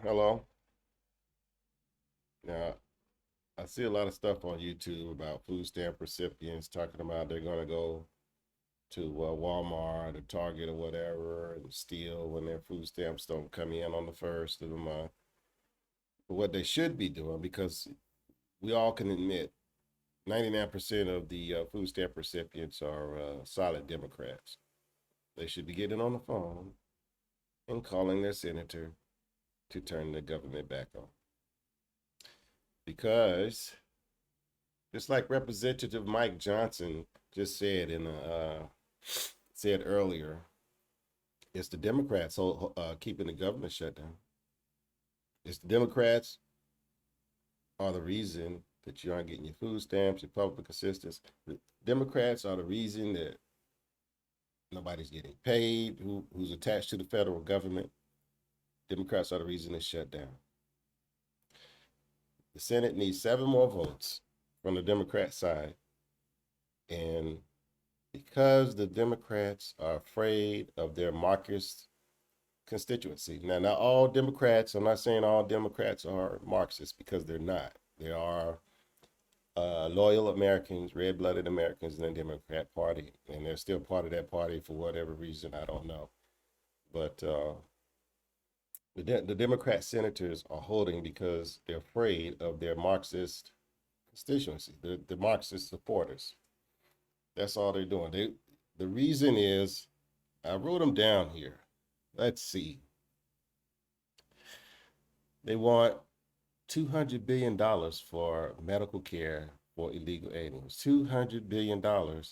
Hello. Now, I see a lot of stuff on YouTube about food stamp recipients talking about they're going to go to Walmart or Target or whatever and steal when their food stamps don't come in on the first of the month. But what they should be doing, because we all can admit 99% of the food stamp recipients are solid Democrats. They should be getting on the phone and calling their senator to turn the government back on. Because just like Representative Mike Johnson just said said earlier, it's the Democrats keeping the government shut down. It's the Democrats are the reason that you aren't getting your food stamps, your public assistance. The Democrats are the reason that nobody's getting paid who's attached to the federal government. Democrats are the reason it's shut down. The Senate needs 7 more votes from the Democrat side. And because the Democrats are afraid of their Marxist constituency. Now, not all Democrats, I'm not saying all Democrats are Marxists because they're not. There are loyal Americans, red blooded Americans in the Democrat Party, and they're still part of that party for whatever reason, I don't know. But the Democrat senators are holding because they're afraid of their Marxist constituency, the Marxist supporters. That's all they're doing. The reason is, I wrote them down here. Let's see. They want $200 billion for medical care for illegal aliens. $200 billion for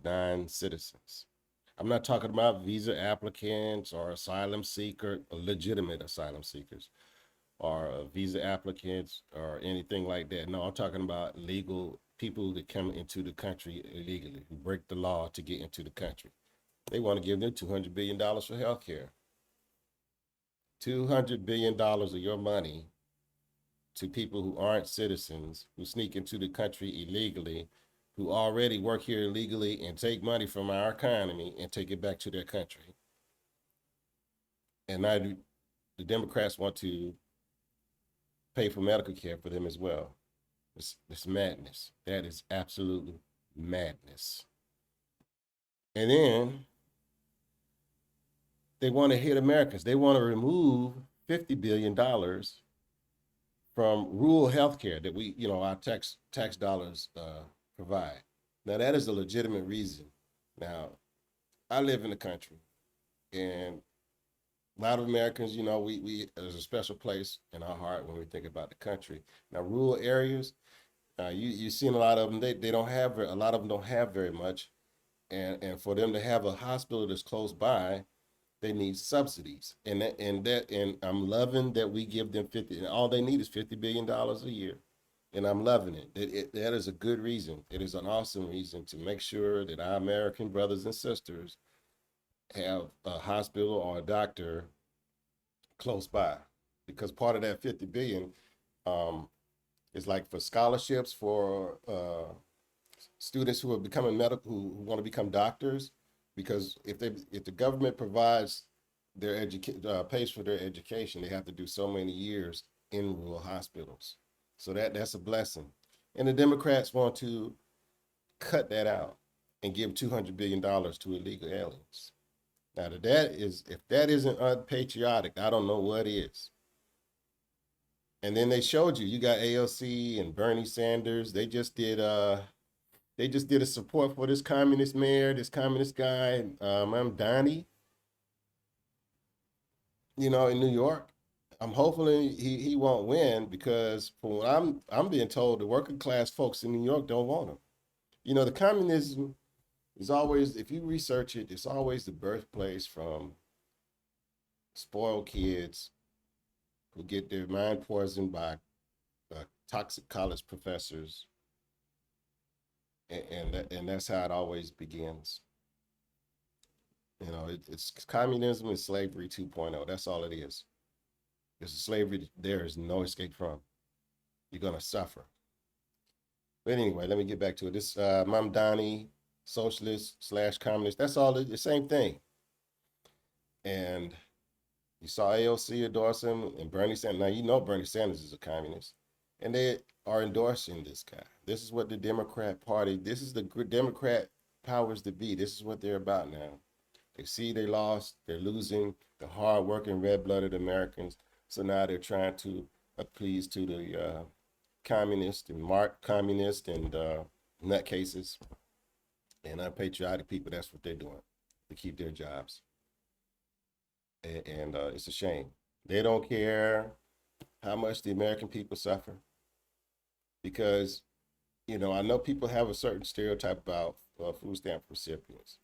non-citizens. I'm not talking about visa applicants or asylum seekers, legitimate asylum seekers, or visa applicants or anything like that. No, I'm talking about legal people that come into the country illegally, who break the law to get into the country. They want to give them $200 billion for health care. $200 billion of your money to people who aren't citizens, who sneak into the country illegally, who already work here illegally and take money from our economy and take it back to their country. And now the Democrats want to pay for medical care for them as well. It's madness. That is absolute madness. And then they want to hit Americans. They want to remove $50 billion from rural health care that our tax dollars provide. Now, that is a legitimate reason. Now, I live in the country, and a lot of Americans, we there's a special place in our heart when we think about the country. Now, rural areas, you've seen a lot of them. They don't have a lot of them don't have very much, and for them to have a hospital that's close by, they need subsidies, and I'm loving that we give them 50. And all they need is $50 billion a year, and I'm loving it. That is a good reason. It is an awesome reason to make sure that our American brothers and sisters have a hospital or a doctor close by, because part of that 50 billion is like for scholarships for students who are becoming medical, who want to become doctors, because if the government provides pays for their education, they have to do so many years in rural hospitals. So that's a blessing. And the Democrats want to cut that out and give $200 billion to illegal aliens. Now, if that isn't unpatriotic, I don't know what is. And then they showed you got AOC and Bernie Sanders. They just did a support for this communist mayor, this communist guy, I'm Donnie, in New York. I'm hopefully he won't win, because from what I'm being told, the working class folks in New York don't want him. The communism is always, if you research it, it's always the birthplace from spoiled kids who get their mind poisoned by toxic college professors, and that's how it always begins. It's communism and slavery 2.0. That's all it is. It's a slavery there is no escape from. You're gonna suffer. But anyway, let me get back to it. This Mom Donnie, socialist slash communist. That's all the same thing. And You saw AOC endorse him and Bernie Sanders. Now, you know Bernie Sanders is a communist, and they are endorsing this guy. This is what the Democrat Party, this is the Democrat powers that be. This is what they're about now. They see they lost, they're losing the hard-working, red-blooded Americans. So now they're trying to appease to the communist and communist and nutcases and unpatriotic people. That's what they're doing to keep their jobs. And it's a shame. They don't care how much the American people suffer because, I know people have a certain stereotype about food stamp recipients.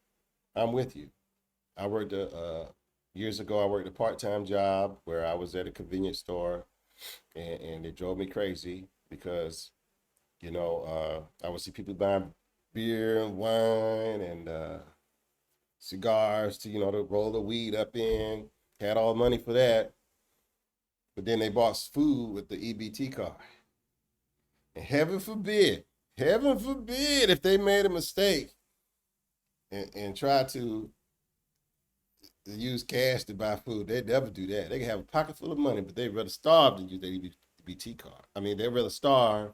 I'm with you. I worked years ago. I worked a part-time job where I was at a convenience store, and it drove me crazy because I would see people buying beer and wine and cigars to roll the weed up in. Had all the money for that, but then they bought food with the EBT card. And heaven forbid, if they made a mistake and tried to use cash to buy food, they'd never do that. They can have a pocket full of money, but they'd rather starve than use their EBT card. I mean, they'd rather starve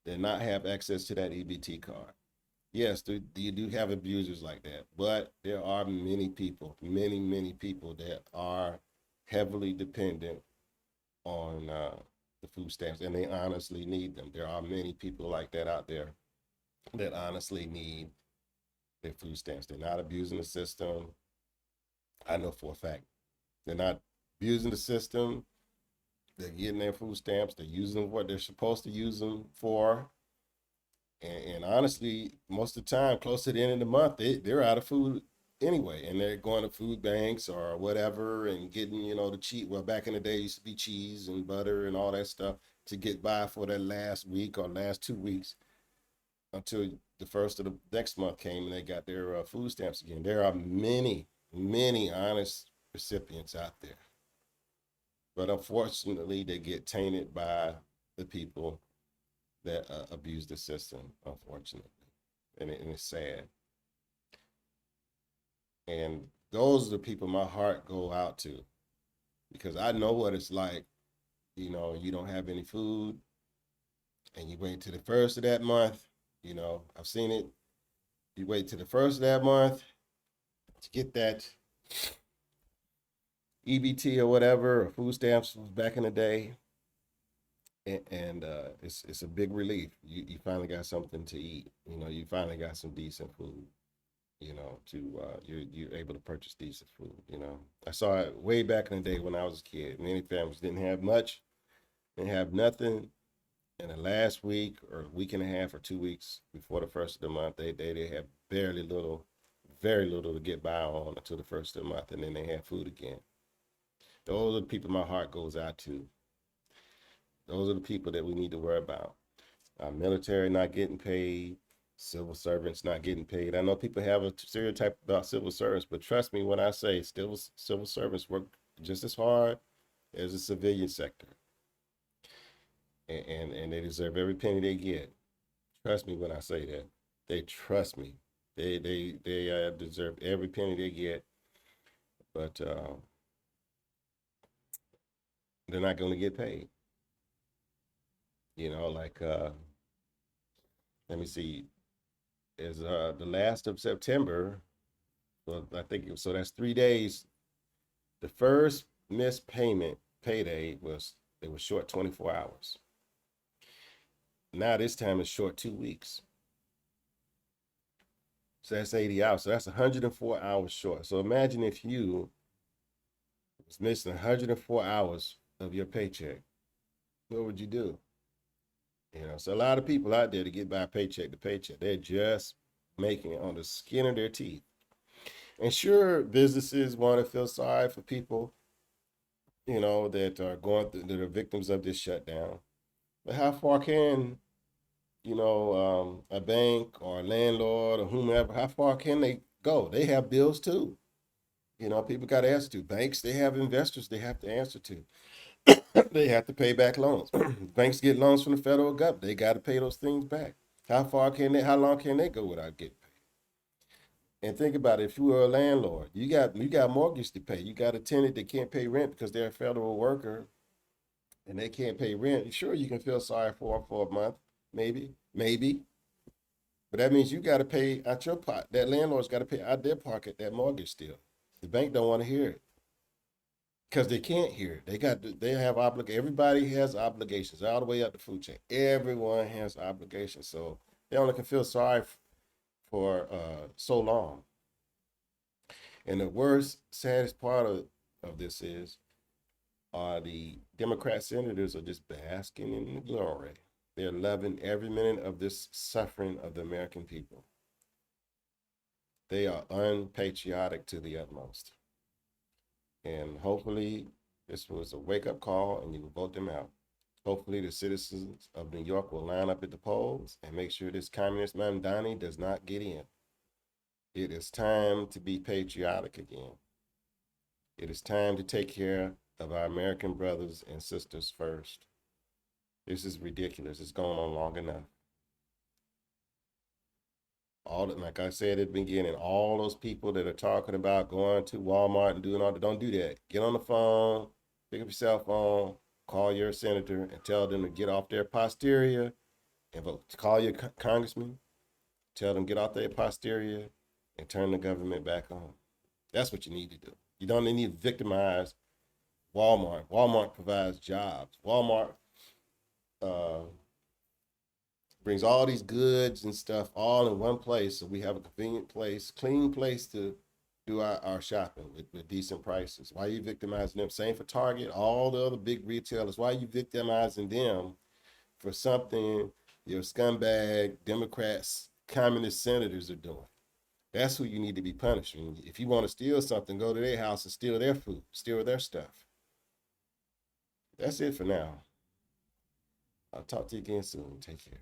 than not have access to that EBT card. Yes, you do have abusers like that, but there are many people, many people that are heavily dependent on the food stamps, and they honestly need them. There are many people like that out there that honestly need their food stamps. They're not abusing the system. I know for a fact. They're not abusing the system. They're getting their food stamps. They're using what they're supposed to use them for. And honestly, most of the time, close to the end of the month, they're out of food anyway. And they're going to food banks or whatever and getting, the cheap. Well, back in the day, it used to be cheese and butter and all that stuff to get by for that last week or last 2 weeks until the first of the next month came and they got their food stamps again. There are many honest recipients out there. But unfortunately, they get tainted by the people that abuse the system, unfortunately. And it's sad. And those are the people my heart go out to because I know what it's like. You don't have any food and you wait to the first of that month. I've seen it. You wait to the first of that month to get that EBT or whatever, or food stamps back in the day. And it's a big relief. You finally got something to eat. You finally got some decent food. You're able to purchase decent food. I saw it way back in the day when I was a kid. Many families didn't have much, didn't have nothing. And the last week or week and a half or 2 weeks before the first of the month, they have very little to get by on until the first of the month, and then they have food again. Those are the people my heart goes out to. Those are the people that we need to worry about. Our military not getting paid, civil servants not getting paid. I know people have a stereotype about civil servants, but trust me when I say civil servants work just as hard as the civilian sector. And they deserve every penny they get. Trust me when I say that. They trust me. They deserve every penny they get, but they're not going to get paid. Like let me see, is the last of September. Well, I think so. That's 3 days. The first missed payday was it was short 24 hours. Now this time it's short 2 weeks. So that's 80 hours. So that's 104 hours short. So imagine if you was missing 104 hours of your paycheck. What would you do? So a lot of people out there to get by paycheck to paycheck, they're just making it on the skin of their teeth. And sure, businesses want to feel sorry for people, that are that are victims of this shutdown. But how far can, a bank or a landlord or whomever, how far can they go? They have bills too. People got to answer to. Banks, they have investors they have to answer to. They have to pay back loans. Banks get loans from the federal government. They got to pay those things back. How long can they go without getting And think about it, if you were a landlord, you got mortgage to pay. You got a tenant that can't pay rent because they're a federal worker and they can't pay rent. Sure, you can feel sorry for a month, maybe. But that means you got to pay out your pot. That landlord's got to pay out their pocket that mortgage still. The bank don't want to hear it because they can't hear it. They have Everybody has obligations all the way up the food chain. Everyone has obligations, so they only can feel sorry for so long. And the worst, saddest part of this is the Democrat senators are just basking in the glory. They're loving every minute of this suffering of the American people. They are unpatriotic to the utmost. And hopefully, this was a wake up call and you can vote them out. Hopefully, the citizens of New York will line up at the polls and make sure this communist Mamdani does not get in. It is time to be patriotic again. It is time to take care of our American brothers and sisters first. This is ridiculous. It's going on long enough. Like I said at the beginning, all those people that are talking about going to Walmart and doing all that, don't do that. Get on the phone, pick up your cell phone, call your senator and tell them to get off their posterior and vote. Call your congressman, tell them get off their posterior and turn the government back on. That's what you need to do. You don't need to victimize Walmart. Walmart provides jobs. Walmart uh, brings all these goods and stuff all in one place, so we have a convenient place, clean place to do our shopping with decent prices. Why are you victimizing them? Same for Target, all the other big retailers. Why are you victimizing them for something your scumbag Democrats, communist senators are doing? That's who you need to be punishing. If you want to steal something, go to their house and steal their food, steal their stuff. That's it for now. I'll talk to you again soon. Take care.